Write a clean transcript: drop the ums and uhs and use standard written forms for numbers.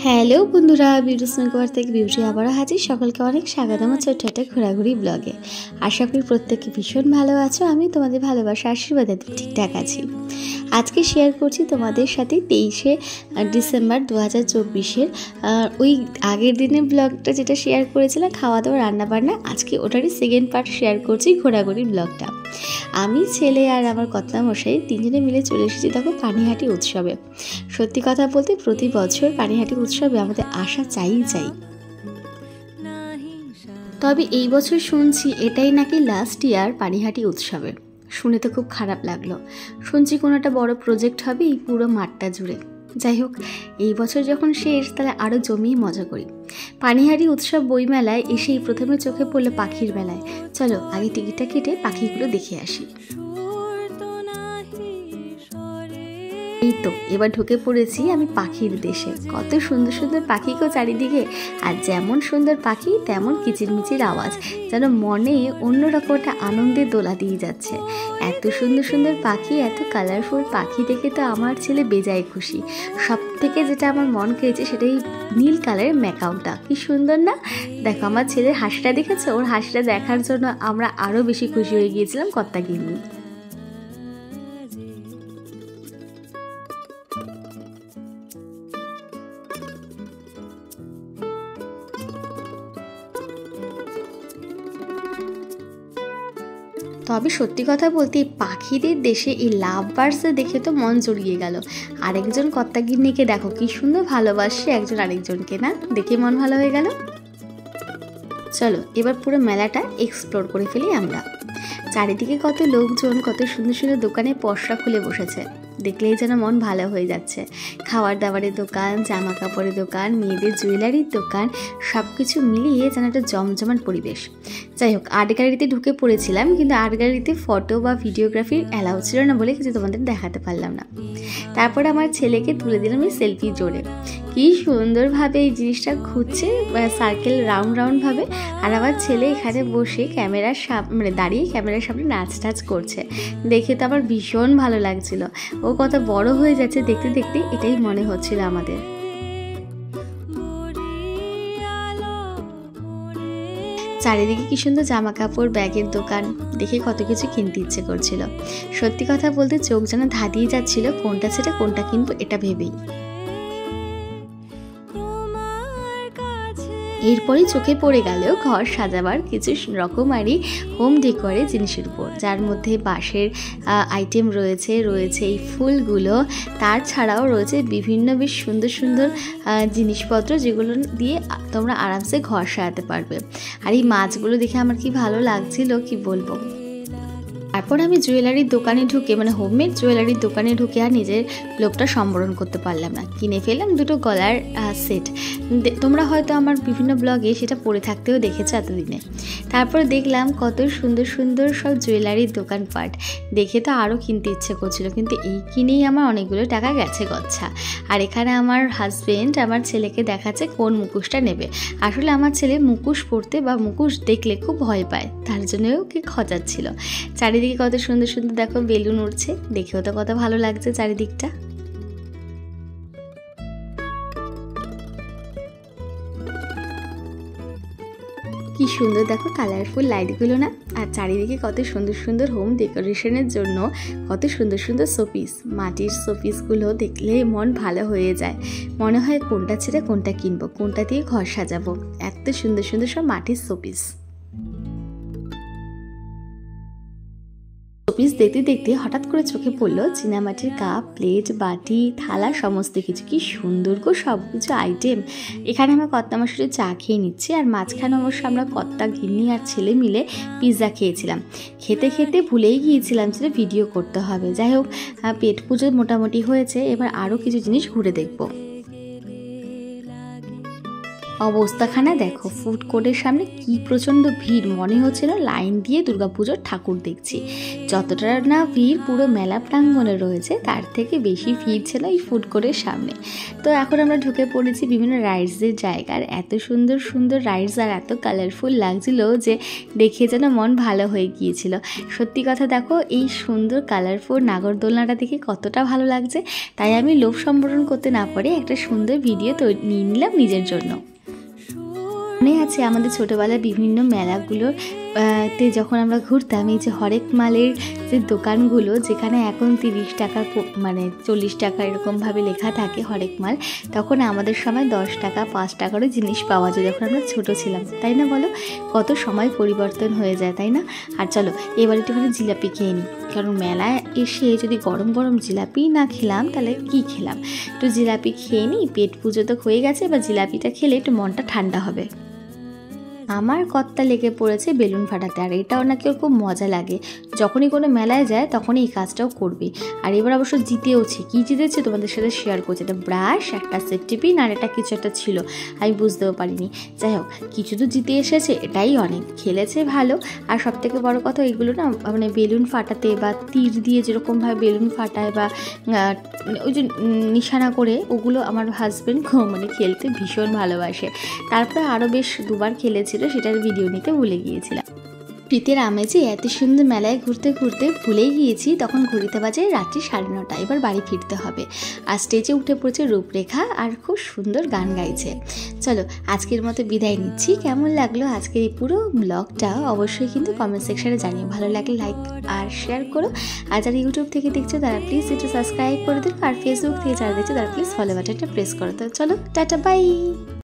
Hello বন্ধুরা, beauty স্নেকবার থেকে beauty আবারও হাজির। সকলকে অনেক স্বাগতম ছোট্ট একটা ঘোরাঘুরি ব্লগে। আশা করি প্রত্যেকে ভীষণ ভালো আছো। আমি তোমাদের ভালোবাসা আশীর্বাদে ঠিকঠাক আছি। আজকে শেয়ার করছি তোমাদের সাথে 23শে ডিসেম্বর 2024-এর ওই আগের দিনের ব্লগটা যেটা শেয়ার করেছিলাম খাওয়া দাওয়া রান্নাবান্না, আজকে ওটারই সেকেন্ড পার্ট শেয়ার করছি, ঘোরাঘুরি ব্লগটা। আমি, ছেলে আর আমার কর্তামশাই তিনজনে মিলে চলে এসেছি দেখো পানিহাটি উৎসবে। সত্যি কথা বলতে প্রতি বছর পানিহাটি উৎসবে আমাদের আসা চাই। তবে এই বছর শুনছি এটাই নাকি লাস্ট ইয়ার পানিহাটি উৎসবে। শুনে তো খুব খারাপ লাগলো। শুনছি কোনো একটা বড় প্রজেক্ট হবে এই পুরো মাঠটা জুড়ে। যাই হোক, এই বছর যখন শেষ তাহলে আরও জমিয়ে মজা করি। পানিহাটি উৎসব বইমেলায় এসেই প্রথমে চোখে পড়লো পাখির মেলায়। চলো আগে টিকিটটা কেটে পাখিগুলো দেখে আসি। এই তো এবার ঢুকে পড়েছি আমি পাখির দেশে। কত সুন্দর সুন্দর পাখি গো চারিদিকে, আর যেমন সুন্দর পাখি তেমন কিচিরমিচির আওয়াজ, যেন মনে অন্যরকম একটা আনন্দের দোলা দিয়ে যাচ্ছে। এত সুন্দর সুন্দর পাখি, এত কালারফুল পাখি দেখে তো আমার ছেলে বেজায় খুশি। সব থেকে যেটা আমার মন কেড়েছে সেটাই নীল কালারের ম্যাকাউটা। কি সুন্দর না? দেখো আমার ছেলের হাসিটা দেখেছো? ওর হাসিটা দেখার জন্য আমরা আরও বেশি খুশি হয়ে গিয়েছিলাম কর্তাগিন্নি। তবে সত্যি কথা বলতে পাখিদের দেশে এই লাভ বার্ডস দেখে তো মন জড়িয়ে গেল। আরেকজন কর্তাগিন্নিকে দেখো কি সুন্দর ভালোবাসে একজন আরেকজনকে, না দেখে মন ভালো হয়ে গেল। চলো এবার পুরো মেলাটা এক্সপ্লোর করে ফেলি আমরা। চারিদিকে কত লোকজন, কত সুন্দর সুন্দর দোকানে পসরা খুলে বসেছে, দেখলেই যেন মন ভালো হয়ে যাচ্ছে। খাবার দাবারের দোকান, জামা কাপড়ের দোকান, মেয়েদের জুয়েলারির দোকান, সব কিছু মিলিয়ে যেন একটা জমজমাট পরিবেশ। যাই হোক, আর্ট গ্যালারিতে ঢুকে পড়েছিলাম, কিন্তু আর্ট গ্যালারিতে ফটো বা ভিডিওগ্রাফি অ্যালাউ ছিল না বলে কিছু তোমাদের দেখাতে পারলাম না। তারপরে আমার ছেলেকে তুলে দিলাম এই সেলফি জোরে। কি সুন্দরভাবে এই জিনিসটা ঘুরছে সার্কেল রাউন্ডভাবে, আর আমার ছেলে এখানে বসে ক্যামেরার সামনে দাঁড়িয়ে ক্যামেরার সামনে নাচ টাচ করছে। দেখে তো আমার ভীষণ ভালো লাগছিল। ও কত বড় হয়ে যাচ্ছে দেখতে দেখতে, এটাই মনে হচ্ছিল আমাদের। চারিদিকে কি সুন্দর জামা কাপড়, ব্যাগের দোকান, দেখে কত কিছু কিনতে ইচ্ছে করছিল। সত্যি কথা বলতে চোখ যেন ধাঁধিয়ে যাচ্ছিল কোনটা ছেড়ে কোনটা কিনবো এটা ভেবেই। এরপরই চোখে পড়ে গেল ঘর সাজাবার কিছু রকমারি হোম ডেকোরের জিনিসের উপর, যার মধ্যে বাঁশের আইটেম রয়েছে এই ফুলগুলো। তাছাড়াও রয়েছে বিভিন্ন বেশ সুন্দর সুন্দর জিনিসপত্র, যেগুলো দিয়ে তোমরা আরামসে ঘর সাজাতে পারবে। আর এই মাছগুলো দেখে আমার কি ভালো লাগছিল কি বলবো। তারপর আমি জুয়েলারির দোকানে ঢুকে, মানে হোমমেড জুয়েলারির দোকানে ঢুকে আর নিজের লোভটা সম্বরণ করতে পারলাম না। কিনে ফেললাম দুটো গলার সেট। তোমরা হয়তো আমার বিভিন্ন ব্লগে সেটা পরে থাকতেও দেখেছো এতদিনে। তারপরে দেখলাম কত সুন্দর সুন্দর সব জুয়েলারির দোকানপাট, দেখে তো আরও কিনতে ইচ্ছে করছিল, কিন্তু এই কিনেই আমার অনেকগুলো টাকা গেছে গচ্ছা। আর এখানে আমার হাজবেন্ড আমার ছেলেকে দেখাচ্ছে কোন মুখোশটা নেবে। আসলে আমার ছেলে মুখোশ পরতে বা মুখোশ দেখলে খুব ভয় পায়, তার জন্যও কি খচাচ্ছিল। চারিদিকে কত সুন্দর সুন্দর দেখো বেলুন উড়ছে, দেখেও তো কত ভালো লাগছে চারিদিকটা। কি সুন্দর দেখো কালারফুল লাইটগুলো না, আর চারিদিকে কত সুন্দর সুন্দর হোম ডেকোরেশনের জন্য কত সুন্দর সুন্দর শোপিস। মাটির শোপিসগুলো দেখলে মন ভালো হয়ে যায়, মনে হয় কোনটা ছেড়ে কোনটা কিনবো, কোনটা দিয়ে ঘর সাজাবো। এত সুন্দর সুন্দর সব মাটির শোপিস। শোপিস দেখতে দেখতে হঠাৎ করে চোখে পড়লো চীনামাটির কাপ, প্লেট, বাটি, থালা, সমস্ত কিছু। কি সুন্দর গো সব কিছু আইটেম। এখানে আমার কর্তামশাই চা খেয়ে নিচ্ছে, আর মাঝখানে অবশ্য আমরা কর্তাগিন্নি আর ছেলে মিলে পিৎজা খেয়েছিলাম। খেতে খেতে ভুলেই গিয়েছিলাম যে ভিডিও করতে হবে। যাই হোক, পেট পুজো মোটামুটি হয়েছে, এবার আরও কিছু জিনিস ঘুরে দেখবো। অবস্থাখানা দেখো, ফুড কোর্টের সামনে কি প্রচণ্ড ভিড়, মনে হচ্ছিল লাইন দিয়ে দুর্গাপুজোর ঠাকুর দেখছি। যতটা না ভিড় পুরো মেলা প্রাঙ্গণে রয়েছে, তার থেকে বেশি ভিড় ছিল এই ফুড কোর্টের সামনে। তো এখন আমরা ঢুকে পড়েছি বিভিন্ন রাইডসের জায়গার। এত সুন্দর সুন্দর রাইডস আর এত কালারফুল লাগছিল যে দেখে যেন মন ভালো হয়ে গিয়েছিল। সত্যি কথা, দেখো এই সুন্দর কালারফুল নাগরদোলনাটা দেখে কতটা ভালো লাগছে, তাই আমি লোভ সম্বরণ করতে না পারে একটা সুন্দর ভিডিও নিয়ে নিলাম নিজের জন্য। মনে আছে আমাদের ছোটোবেলার বিভিন্ন মেলাগুলোর তে যখন আমরা ঘুরতাম, এই যে হরেক মালের যে দোকানগুলো, যেখানে এখন 30 টাকা মানে 40 টাকা এরকমভাবে লেখা থাকে হরেক মাল, তখন আমাদের সময় 10 টাকা 5 টাকারও জিনিস পাওয়া যায় যখন আমরা ছোটো ছিলাম, তাই না বলো? কত সময় পরিবর্তন হয়ে যায়, তাই না? আর চলো এবার একটুখানি জিলাপি খেয়ে নিই, কারণ মেলায় এসে যদি গরম গরম জিলাপি না খেলাম তাহলে কি খেলাম। একটু জিলাপি খেয়ে নিই, পেট পুজো তো হয়ে গেছে, এবার জিলাপিটা খেলে একটু মনটা ঠান্ডা হবে। আমার কর্তা লেগে পড়েছে বেলুন ফাটাতে, আর এটাও নাকি ওর খুব মজা লাগে। যখনই কোনো মেলায় যায় তখনই এই কাজটাও করবে। আর এবার অবশ্য জিতেওছে। কী জিতেছে তোমাদের সাথে শেয়ার করছে, একটা ব্রাশ, একটা সেফটি পিন আর একটা কিছু একটা ছিল, আমি বুঝতেও পারিনি। যাই হোক, কিছু তো জিতে এসেছে, এটাই অনেক। খেলেছে ভালো। আর সবথেকে বড় কথা, এগুলো না মানে বেলুন ফাটাতে বা তীর দিয়ে যেরকমভাবে বেলুন ফাটায় বা ওই যে নিশানা করে, ওগুলো আমার হাজব্যান্ড মানে খেলতে ভীষণ ভালোবাসে। তারপরে আরও বেশ দুবার খেলেছিল, সেটার ভিডিও নিতে ভুলে গিয়েছিলাম। শীতের আমেজে এত সুন্দর মেলায় ঘুরতে ঘুরতে ভুলেই গিয়েছি, তখন ঘড়িতে বাজে রাত্রি 9:30। এবার বাড়ি ফিরতে হবে। আর স্টেজে উঠে পড়েছে রূপরেখা, আর খুব সুন্দর গান গাইছে। চলো আজকের মতো বিদায় নিচ্ছি। কেমন লাগলো আজকের এই পুরো ব্লগটা অবশ্যই কিন্তু কমেন্ট সেকশনে জানিও। ভালো লাগলে লাইক আর শেয়ার করো। আর যারা ইউটিউব থেকে দেখছো তারা প্লিজ একটু সাবস্ক্রাইব করে দিও, আর ফেসবুক থেকে যারা দেখছো তারা প্লিজ ফলো বাটনটা প্রেস করো। তো চলো টাটা, বাই।